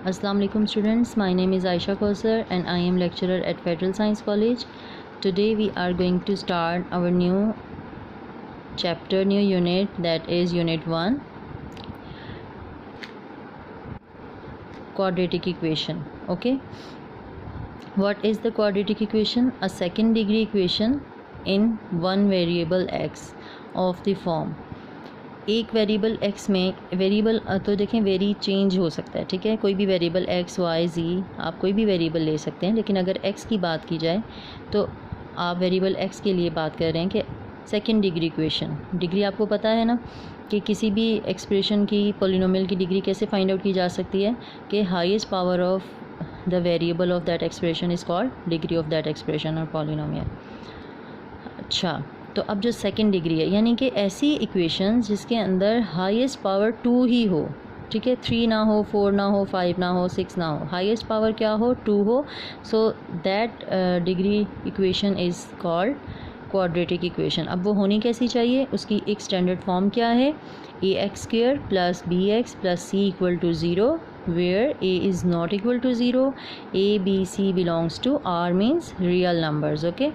Assalamu alaikum students, my name is Aisha Kausar and I am lecturer at Federal Science College. Today we are going to start our new chapter, new unit, that is unit 1, quadratic equation. Okay, what is the quadratic equation? A second degree equation in one variable x of the form. एक variable x में variable तो देखें very change हो सकता है, ठीक है, कोई भी वेरिएबल x y z आप कोई भी वेरिएबल ले सकते हैं, लेकिन अगर x की बात की जाए तो आप वेरिएबल x के लिए बात कर रहे हैं कि सेकंड डिग्री इक्वेशन. डिग्री आपको पता है ना कि किसी भी एक्सप्रेशन की पॉलिनोमियल की डिग्री कैसे फाइंड आउट की जा सकती है कि highest power of the variable of that expression is called degree of that expression और पॉलिनोमियल. अच्छा, तो अब जो सेकंड डिग्री है यानी कि ऐसी इक्वेशंस जिसके अंदर हाईएस्ट पावर 2 ही हो, ठीक है, 3 ना हो, 4 ना हो, 5 ना हो, 6 ना हो, हाईएस्ट पावर क्या हो, 2 हो. So that degree equation is called quadratic equation. अब वो होनी कैसी चाहिए, उसकी एक स्टैंडर्ड फॉर्म क्या है, ax² + bx + c = 0 where a is not equal to 0, a b c belongs to r means real numbers. Okay,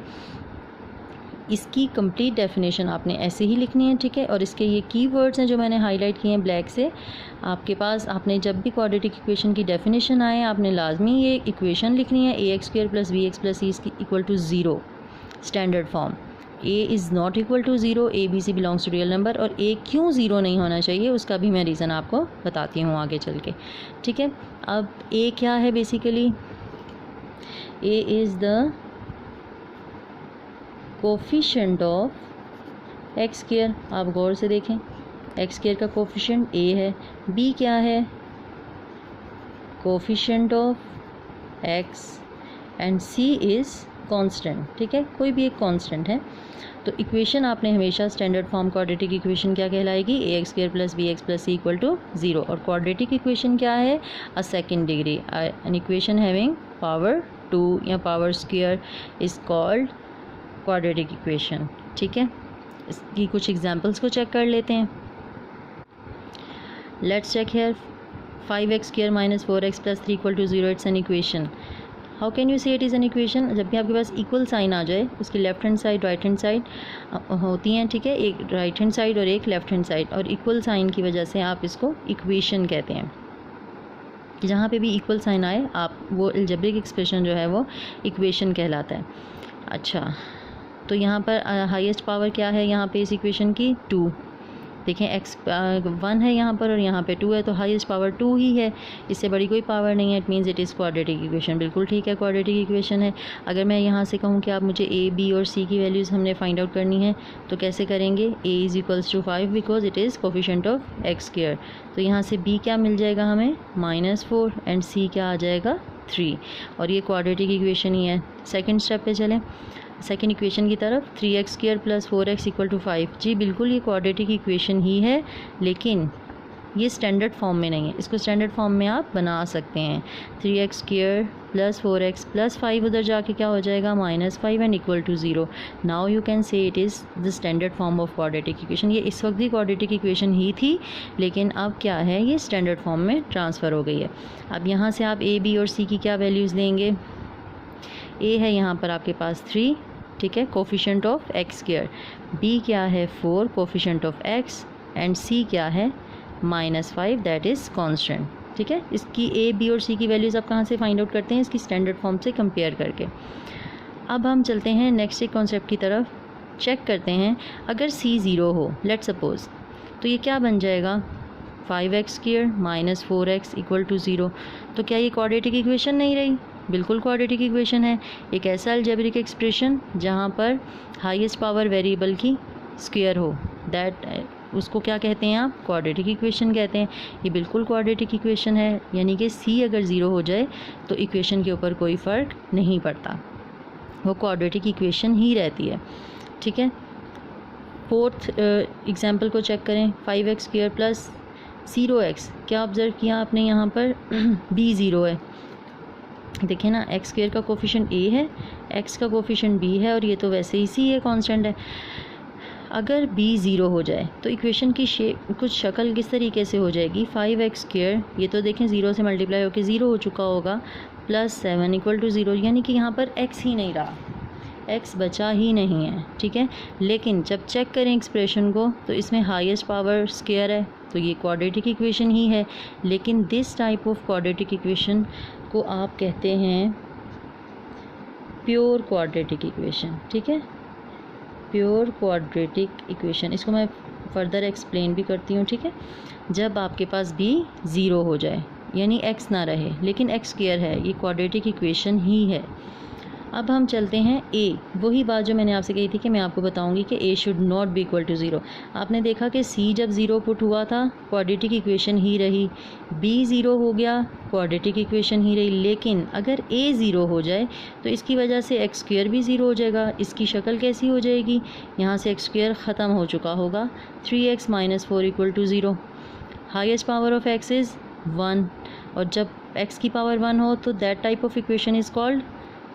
इसकी कंप्लीट डेफिनेशन आपने ऐसे ही लिखनी है, ठीक है, और इसके ये कीवर्ड्स हैं जो मैंने हाईलाइट किए हैं ब्लैक से. आपके पास आपने जब भी क्वाड्रेटिक इक्वेशन की डेफिनेशन आए आपने लाजमी ये इक्वेशन लिखनी है, ax² + bx + c = 0 standard form. a is not equal to 0, a b c belongs to real number. और a क्यों 0 नहीं होना चाहिए उसका भी मैं रीज़न आपको बताती हूँ आगे चल के, ठीक है. अब a क्या है basically, a is the coefficient of x². आप गौर से देखें, x² का कोफिशेंट a है. b क्या है, coefficient of x and c is constant, ठीक है, कोई भी एक कांस्टेंट है. तो इक्वेशन आपने हमेशा स्टैंडर्ड फॉर्म क्वाड्रेटिक इक्वेशन क्या कहलाएगी, ax² + bx + c = 0. और क्वाड्रेटिक इक्वेशन क्या है, a second degree, an equation having power 2 या power square is called quadratic equation. ठीक है, इसकी कुछ एग्जांपल्स को चेक कर लेते हैं. Let's check here. 5x² - 4x + 3 = 0 it's an equation. How can you say it is an equation, जब भी आपके पास इक्वल साइन आ जाए उसकी left hand side right hand side होती हैं, ठीक है, एक राइट हैंड साइड और एक लेफ्ट हैंड साइड, और इक्वल साइन की वजह से आप इसको इक्वेशन कहते हैं. कि जहाँ पे भी इक्वल साइन आए आप वो अलजेब्रिक एक्सप्रेशन जो है वो इक्वेशन कहलाता है. अच्छा, तो यहाँ पर हाईएस्ट पावर क्या है यहाँ पे इस इक्वेशन की, 2. देखें x 1 है यहाँ पर और यहाँ पे 2 है, तो हाईएस्ट पावर 2 ही है, इससे बड़ी कोई पावर नहीं है. It means it is quadratic equation. बिल्कुल ठीक है, क्वाड्रेटिक इक्वेशन है. अगर मैं यहाँ से कहूँ कि आप मुझे a b और c की वैल्यूज़ हमने फाइंड आउट करनी है तो कैसे करेंगे, a = 5 because it is coefficient of x². तो यहाँ से b क्या मिल जाएगा हमें, -4, एंड c क्या आ जाएगा, 3. और ये क्वाड्रेटिक इक्वेशन ही है. सेकेंड स्टेप पे चलें, सेकेंड इक्वेशन की तरफ. 3x² + 4x = 5. जी बिल्कुल ये क्वाड्रेटिक इक्वेशन ही है, लेकिन ये स्टैंडर्ड फॉर्म में नहीं है. इसको स्टैंडर्ड फॉर्म में आप बना सकते हैं. 3x² + 4x + 5 उधर जाके क्या हो जाएगा, -5 and = 0. Now you can say it is the standard form of quadratic equation. ये इस वक्त भी क्वाड्रेटिक इक्वेशन ही थी, लेकिन अब क्या है, ये स्टैंडर्ड फॉर्म में ट्रांसफ़र हो गई है. अब यहाँ से आप a b और c की क्या वैल्यूज़ लेंगे, a है यहाँ पर आपके पास 3, ठीक है, कोफिशेंट ऑफ x². b क्या है, 4, coefficient of x, and c क्या है, -5, दैट इज़ कांस्टेंट. ठीक है, इसकी a b और c की वैल्यूज़ आप कहाँ से फाइंड आउट करते हैं, इसकी स्टैंडर्ड फॉर्म से कंपेयर करके. अब हम चलते हैं नेक्स्ट एक कॉन्सेप्ट की तरफ. चेक करते हैं अगर c 0 हो, लेट सपोज, तो ये क्या बन जाएगा, 5x² - 4x = 0. तो क्या ये क्वाड्रेटिक इक्वेशन नहीं रही, बिल्कुल क्वाड्रेटिक इक्वेशन है. एक ऐसा अलजेब्रिक एक्सप्रेशन जहाँ पर हाईएस्ट पावर वेरिएबल की स्क्वायर हो, दैट उसको क्या कहते हैं आप, क्वाड्रेटिक इक्वेशन कहते हैं. ये बिल्कुल क्वाड्रेटिक इक्वेशन है, यानी कि c अगर 0 हो जाए तो इक्वेशन के ऊपर कोई फ़र्क नहीं पड़ता, वो क्वाड्रेटिक इक्वेशन ही रहती है. ठीक है, फोर्थ एग्जाम्पल को चेक करें. 5x² + 0x, क्या ऑब्ज़र्व किया आपने यहाँ पर, b 0 है. देखिए ना, x² का कोफिशेंट a है, x का कोफिशेंट b है, और ये तो वैसे ही c है, कांस्टेंट है. अगर b ज़ीरो हो जाए तो इक्वेशन की शेप कुछ शक्ल किस तरीके से हो जाएगी, 5x², ये तो देखें ज़ीरो से मल्टीप्लाई होकर ज़ीरो हो चुका होगा, +7 = 0, यानी कि यहाँ पर x ही नहीं रहा, x बचा ही नहीं है, ठीक है। लेकिन जब चेक करें एक्सप्रेशन को तो इसमें हाईएस्ट पावर स्क्वायर है, तो ये क्वाड्रेटिक इक्वेशन ही है। लेकिन this type of quadratic equation को आप कहते हैं प्योर क्वाड्रेटिक इक्वेशन, ठीक है, प्योर क्वाड्रेटिक इक्वेशन। इसको मैं फर्दर एक्सप्लेन भी करती हूँ, ठीक है। जब आपके पास b ज़ीरो हो जाए यानी x ना रहे लेकिन x² है, ये क्वाड्रेटिक इक्वेशन ही है। अब हम चलते हैं a, वही बात जो मैंने आपसे कही थी कि मैं आपको बताऊंगी कि a should not be equal to 0। आपने देखा कि c जब ज़ीरो पुट हुआ था क्वाड्रेटिक इक्वेशन ही रही, b ज़ीरो हो गया क्वाड्रेटिक इक्वेशन ही रही। लेकिन अगर a ज़ीरो हो जाए तो इसकी वजह से x² भी ज़ीरो हो जाएगा। इसकी शक्ल कैसी हो जाएगी, यहाँ से x² ख़त्म हो चुका होगा, 3x - 4 = 0। Highest power of x is 1, और जब x की पावर 1 हो तो that type of equation is called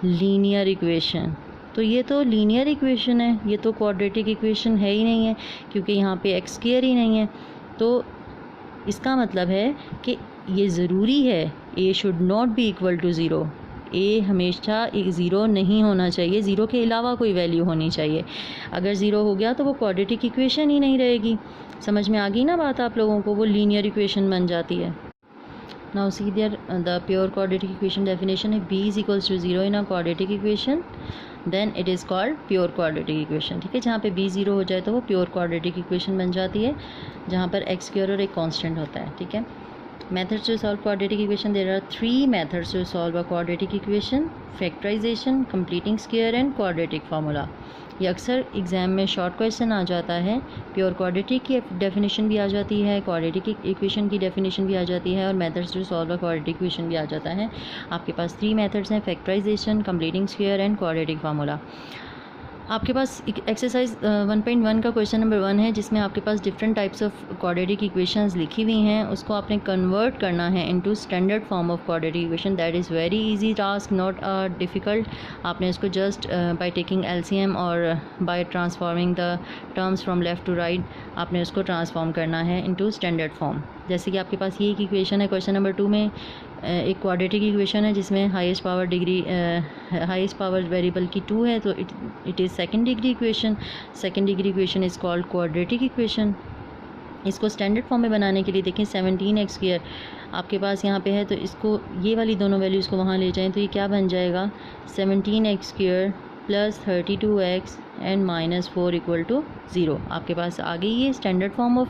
linear equation. तो ये तो लीनियर इक्वेशन है, ये तो क्वाड्रेटिक इक्वेशन है ही नहीं है, क्योंकि यहाँ पे x² ही नहीं है। तो इसका मतलब है कि ये ज़रूरी है a should not be equal to 0, a हमेशा ज़ीरो नहीं होना चाहिए, ज़ीरो के अलावा कोई वैल्यू होनी चाहिए। अगर ज़ीरो हो गया तो वो क्वाड्रेटिक इक्वेशन ही नहीं रहेगी। समझ में आ गई ना बात आप लोगों को, वो लीनियर इक्वेशन बन जाती है। Now see there the pure quadratic equation definition है b = 0 in a quadratic equation, then it is called pure quadratic equation, ठीक है। जहाँ पे b ज़ीरो हो जाए तो वो प्योर क्वाड्रेटिक इक्वेशन बन जाती है, जहाँ पर x² और एक कांस्टेंट होता है, ठीक है। Methods to solve quadratic equation, there are 3 methods to solve a quadratic equation: factorization, completing square and quadratic formula। ये अक्सर एग्ज़ाम में शॉर्ट क्वेश्चन आ जाता है। प्योर क्वाड्रेटिक की डेफिनेशन भी आ जाती है, क्वाड्रेटिक इक्वेशन की डेफिनेशन भी आ जाती है, और methods to solve a quadratic equation भी आ जाता है। आपके पास 3 मेथड्स हैं: factorisation, completing square and quadratic formula. आपके पास एक्सरसाइज 1.1 का क्वेश्चन नंबर 1 है, जिसमें आपके पास different types of quadratic equations लिखी हुई हैं। उसको आपने कन्वर्ट करना है into standard form of quadratic equation. That is very easy task, not difficult. आपने इसको जस्ट बाय टेकिंग एलसीएम और by transforming the terms from left to right, आपने उसको ट्रांसफॉर्म करना है इनटू स्टैंडर्ड फॉर्म। जैसे कि आपके पास ये एक इक्वेशन है क्वेश्चन नंबर 2 में, एक क्वाड्रेटिक इक्वेशन है जिसमें हाईएस्ट पावर वेरिएबल की 2 है, तो it is second degree equation. Second degree equation is called quadratic equation. इसको स्टैंडर्ड फॉर्म में बनाने के लिए देखें 17x² आपके पास यहाँ पे है, तो इसको ये वाली दोनों वैल्यूज़ को वहाँ ले जाएं तो ये क्या बन जाएगा, 17x² + 32x एंड -4 = 0। आपके पास आ गई ये standard form of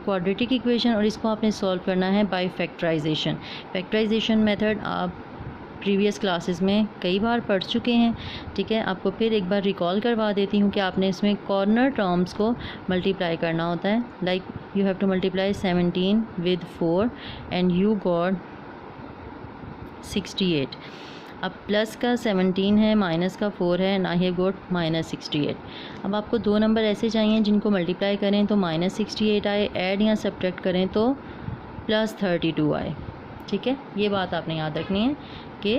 quadratic equation, और इसको आपने सॉल्व करना है बाय फैक्टराइजेशन। फैक्टराइजेशन मेथड आप प्रीवियस क्लासेस में कई बार पढ़ चुके हैं, ठीक है। आपको फिर एक बार रिकॉल करवा देती हूँ कि आपने इसमें कॉर्नर टर्म्स को मल्टीप्लाई करना होता है। Like you have to multiply 17 with 4 and you got 68। अब प्लस का 17 है, माइनस का 4 है, ना ही गोट -68। अब आपको 2 नंबर ऐसे चाहिए जिनको मल्टीप्लाई करें तो -68 आए, ऐड या सब्ट्रैक्ट करें तो +32 आए, ठीक है। ये बात आपने याद रखनी है कि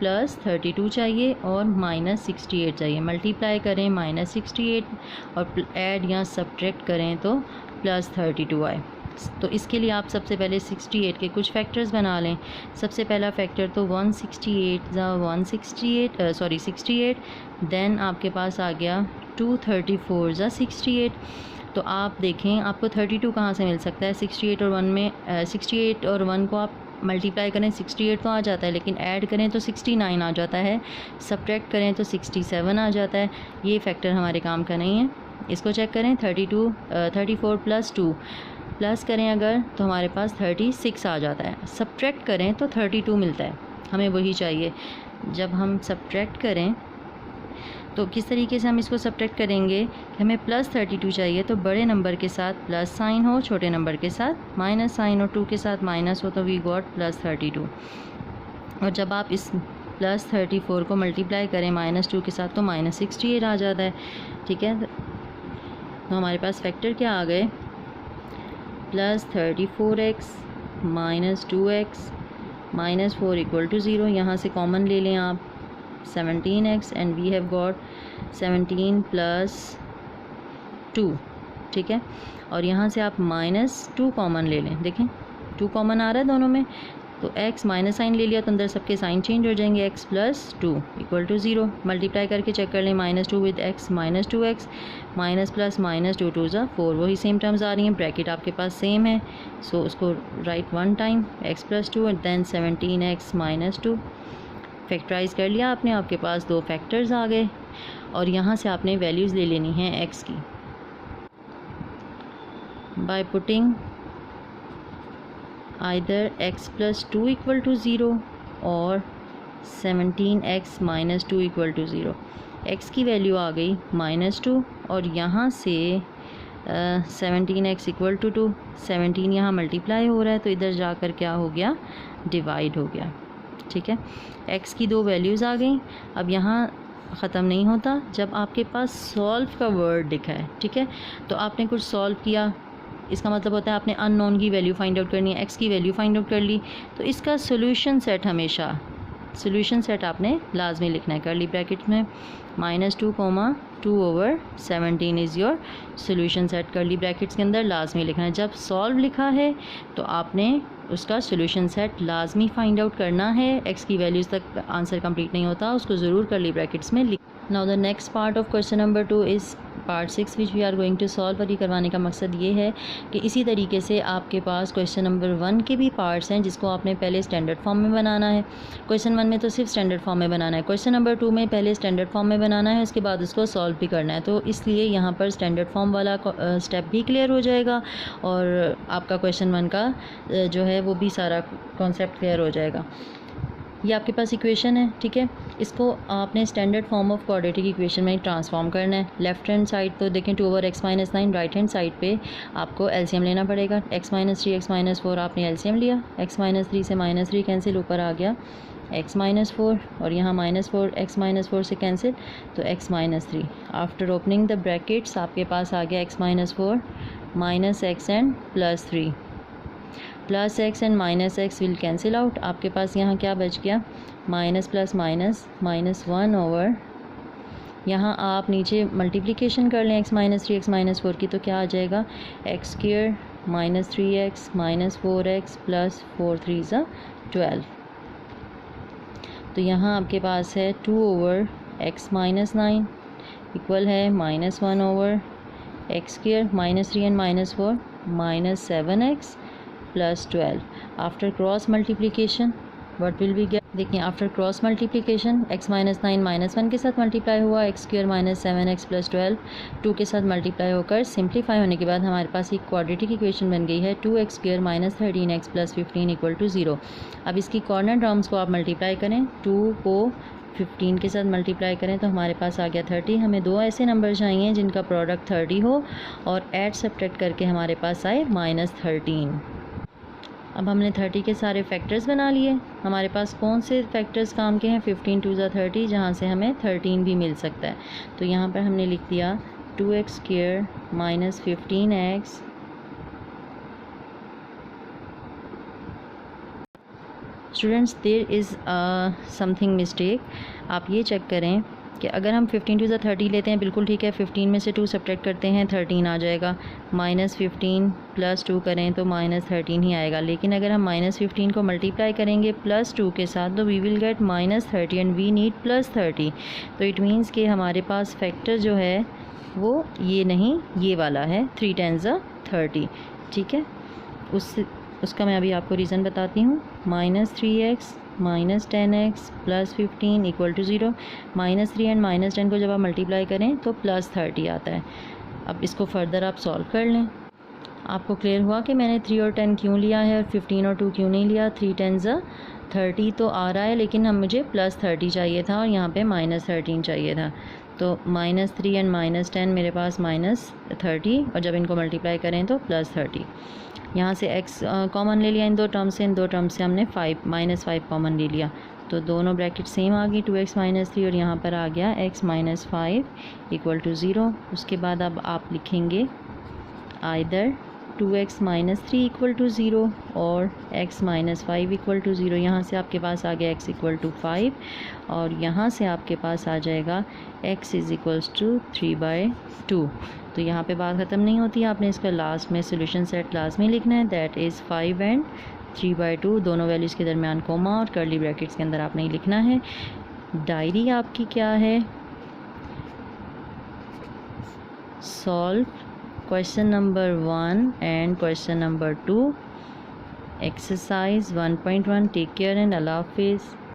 +32 चाहिए और -68 चाहिए। मल्टीप्लाई करें -68 और ऐड या सब्ट्रैक्ट करें तो +32 आए। तो इसके लिए आप सबसे पहले 68 के कुछ फैक्टर्स बना लें। सबसे पहला फैक्टर तो 68, देन आपके पास आ गया 234 68। तो आप देखें आपको 32 कहाँ से मिल सकता है, 68 और 1 में 68 और 1 को आप मल्टीप्लाई करें 68 तो आ जाता है, लेकिन ऐड करें तो 69 आ जाता है, सब्ट्रैक्ट करें तो 67 आ जाता है। ये फैक्टर हमारे काम का नहीं है। इसको चेक करें, 34 + 2 प्लस करें अगर तो हमारे पास 36 आ जाता है, सब्ट्रैक्ट करें तो 32 मिलता है, हमें वही चाहिए। जब हम सब्ट्रैक्ट करें तो किस तरीके से हम इसको सब्ट्रैक्ट करेंगे कि हमें +32 चाहिए तो बड़े नंबर के साथ प्लस साइन हो, छोटे नंबर के साथ माइनस साइन हो, 2 के साथ माइनस हो, तो वी गॉट +32। और जब आप इस +34 को मल्टीप्लाई करें -2 के साथ तो -68 आ जाता है, ठीक है। तो हमारे पास फैक्टर क्या आ गए, +34x -2x -4 = 0। यहाँ से कॉमन ले लें आप 17x and we have got 17 + 2, ठीक है। और यहाँ से आप -2 कॉमन ले लें, देखें 2 कॉमन आ रहा है दोनों में, तो x माइनस साइन ले लिया तो अंदर सबके साइन चेंज हो जाएंगे, x + 2 = 0। मल्टीप्लाई करके चेक कर लें, -2 with x -2x, minus plus -2 2 ज़ा 4, वही सेम टर्म्स आ रही हैं, ब्रैकेट आपके पास सेम है, सो उसको write 1 time x + 2 and then 17x - 2। Factorise कर लिया आपने, आपके पास 2 फैक्टर्स आ गए और यहाँ से आपने वैल्यूज़ ले लेनी है x की बाय पुटिंग either x + 2 = 0 और 17x - 2 = 0। x की वैल्यू आ गई -2 और यहाँ से 17x = 2, 17 यहाँ मल्टीप्लाई हो रहा है तो इधर जाकर क्या हो गया, डिवाइड हो गया, ठीक है। x की 2 वैल्यूज़ आ गई। अब यहाँ ख़त्म नहीं होता, जब आपके पास सॉल्व का वर्ड लिखा है, ठीक है, तो आपने कुछ सॉल्व किया, इसका मतलब होता है आपने अननोन की वैल्यू फाइंड आउट करनी है, x की वैल्यू फाइंड आउट कर ली, तो इसका सोल्यूशन सेट हमेशा, सोल्यूशन सेट आपने लाजमी लिखना है कर्ली ब्रैकेट में, -2, 2/17 is your solution set, curly brackets के अंदर लाजमी लिखना है। जब सॉल्व लिखा है तो आपने उसका सोल्यूशन सेट लाजमी फाइंड आउट करना है, x की वैल्यूज़ तक आंसर कंप्लीट नहीं होता, उसको ज़रूर कर्ली ब्रैकेट्स में लिख। Now the next part of question number 2 is part 6 which we are going to solve. और ये करवाने का मकसद ये है कि इसी तरीके से आपके पास क्वेश्चन नंबर 1 के भी पार्ट्स हैं जिसको आपने पहले स्टैंडर्ड फॉर्म में बनाना है। क्वेश्चन 1 में तो सिर्फ स्टैंडर्ड फॉर्म में बनाना है, क्वेश्चन नंबर 2 में पहले स्टैंडर्ड फॉर्म में बनाना है, उसके बाद उसको सॉल्व भी करना है, तो इसलिए यहाँ पर स्टैंडर्ड फॉर्म वाला स्टेप भी क्लियर हो जाएगा और आपका क्वेश्चन 1 का जो है वो भी सारा कॉन्सेप्ट क्लियर हो जाएगा। ये आपके पास इक्वेशन है, ठीक है, इसको आपने standard form of quadratic equation में ट्रांसफॉर्म करना है। लेफ्ट हैंड साइड तो देखें 2/x - 9, राइट हैंड साइड पे आपको एलसीएम लेना पड़ेगा, x - 3 x - 4 आपने एलसीएम लिया, x - 3 से -3 कैंसिल, ऊपर आ गया x - 4 और यहाँ -4 x - 4 से कैंसिल तो x - 3। After opening the brackets आपके पास आ गया x - 4 -x and +3, +x and -x will cancel out, आपके पास यहाँ क्या बच गया, माइनस प्लस माइनस -1 ओवर, यहाँ आप नीचे मल्टीप्लिकेशन कर लें x - 3 x - 4 की, तो क्या आ जाएगा x² -3x -4x + 4 3 = 12। तो यहाँ आपके पास है 2/x - 9 इक्वल है -1 over x² -3 and -4 -7x + 12। After cross multiplication what will be get, देखिए आफ्टर क्रॉस मल्टीप्लिकेशन x - 9 -1 के साथ मल्टीप्लाई हुआ, x² -7x + 12 2 के साथ मल्टीप्लाई होकर सिंप्लीफाई होने के बाद हमारे पास एक क्वाड्रेटिक इक्वेशन बन गई है 2x² -13x + 15 = 0। अब इसकी कॉर्नर टर्म्स को आप मल्टीप्लाई करें, 2 को 15 के साथ मल्टीप्लाई करें तो हमारे पास आ गया 30। हमें 2 ऐसे नंबर चाहिए जिनका प्रोडक्ट 30 हो और ऐड सब्ट्रैक्ट करके हमारे पास आए -13। अब हमने 30 के सारे फैक्टर्स बना लिए, हमारे पास कौन से फैक्टर्स काम के हैं, 15 2 = 30, जहाँ से हमें 13 भी मिल सकता है, तो यहाँ पर हमने लिख दिया 2x² -15x students there is something mistake, आप ये चेक करें कि अगर हम 15 2 = 30 लेते हैं बिल्कुल ठीक है, 15 में से 2 सब्ट्रैक्ट करते हैं 13 आ जाएगा, -15 + 2 करें तो -13 ही आएगा, लेकिन अगर हम -15 को मल्टीप्लाई करेंगे +2 के साथ तो we will get -30 and we need +30, तो इट मीन्स कि हमारे पास फैक्टर जो है वो ये नहीं ये वाला है 3 10 = 30, ठीक है। उसका मैं अभी आपको रीज़न बताती हूँ, -3x -10x + 15 = 0, -3 एंड -10 को जब आप मल्टीप्लाई करें तो +30 आता है। अब इसको फर्दर आप सॉल्व कर लें, आपको क्लियर हुआ कि मैंने 3 और 10 क्यों लिया है और 15 और 2 क्यों नहीं लिया। 3 10 = 30 तो आ रहा है, लेकिन हम मुझे +30 चाहिए था और यहाँ पे -13 चाहिए था, तो -3 एंड -10 मेरे पास -30 और जब इनको मल्टीप्लाई करें तो +30। यहाँ से x कॉमन ले लिया इन दो टर्म्स से, इन दो टर्म्स से हमने -5 कॉमन ले लिया, तो दोनों ब्रैकेट सेम आ गई 2x - 3 और यहाँ पर आ गया x - 5 = 0। उसके बाद अब आप लिखेंगे either 2x minus 3 equal to 0 और x माइनस 5 इक्वल टू 0। यहाँ से आपके पास आ गया x इक्वल टू 5 और यहाँ से आपके पास आ जाएगा x इज़ इक्वल्स टू 3/2। तो यहाँ पे बात ख़त्म नहीं होती, आपने इसका लास्ट में सोल्यूशन सेट लास्ट में लिखना है, दैट इज़ 5 एंड 3/2, दोनों वैल्यूज़ के दरमियान कोमा और कर्ली ब्रैकेट्स के अंदर आपने लिखना है। डायरी आपकी क्या है, solve question number 1 and question number 2, exercise 1.1। Take care and अल्लाह हाफिज़।